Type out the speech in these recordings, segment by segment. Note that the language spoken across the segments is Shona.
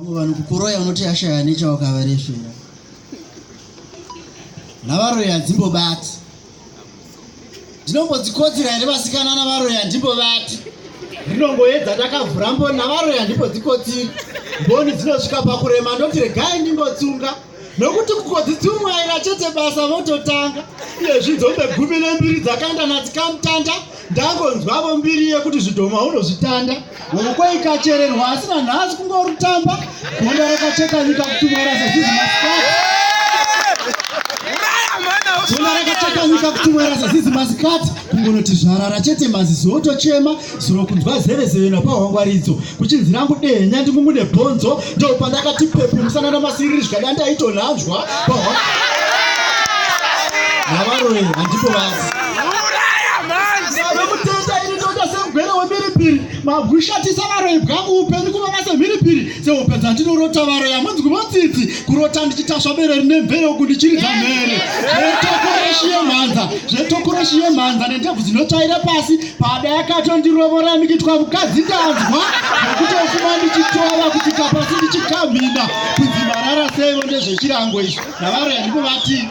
Vanhu kukoroya unoti ashaya nechawakavareshera. Navaroya dzimbobati. Ndinombodzikodzera here vasikana navaroya ndimbobati. Rinongoedza takavhura mboni navaroya ndimbodzikodziri. Mboni dzinosvika pakurema ndoti regai ndimbotsunga. Nokuti kukodzitsumwaira chete basa vototanga. Iye zvidzombe 12 dzakaenda nadzikamutanda. Ndangonzwavo mbiri yekuti zvidhoma unozvitanda. Hoko ikachererwa asina nhasi kungorutamba. Gonda rakacheka nyika kutumwara sazizi masikati. Gonda rakacheka nyika kutumwara sazizi masikati. Kungonoti zvarara chete mazizi otochema. Zuro kunzwa zeve napahwangwaridzo. Kuchinzi rangu denya ndimumune bhonzo. Ndopandakati pepu musana namasiriri zvikadanda itonhanzwa. Navaroya handipo vasi. Magushatisa varoya bwangu upenzi kuva vase mhiripiri seupedza ndinorota varoya munzi kumotsitsi kurota ndichitasva bere rine mvere uku ndichiridza mhere zvetokoroshiye mhanza nendebvu dzinotsvaira pasi pada yakatondirovora mikitwa mukadzi ndanzwa nokuti ofuma ndichitova kuti kapasi ndichikamhina kunzi marara seivo ndezvechirango izvo navaroya ndikuvati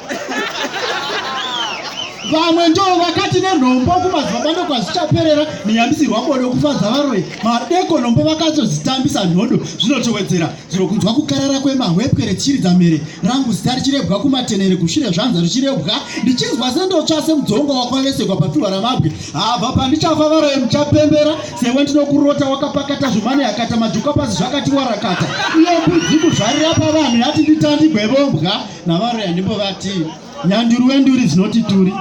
vamwe ndo vakati nenhombo kumadzibaba ndokwazvichaperera neyambisirwa bode kufadza varoya madeko nhombo vakazozitambisa nhondo zvinotowedzera zviro kunzwa kukarara kwemahwepwe rechiridza mhere rangu zita richirebwa kumatenere kushure zvanza richirebwa ndichinzwa sendotsva semudzongo wakwavesekwa patruva ramabwe abva pandichafa varoya muchapembera sewe ndinokurota wakapakata zvomane yakata majuka pasi zvakati warakata iyo mbudzi kuzvarira pavanhu yati nditandigwevombwa navaroya ndimbovati nyanduru wenduri zinoti turi.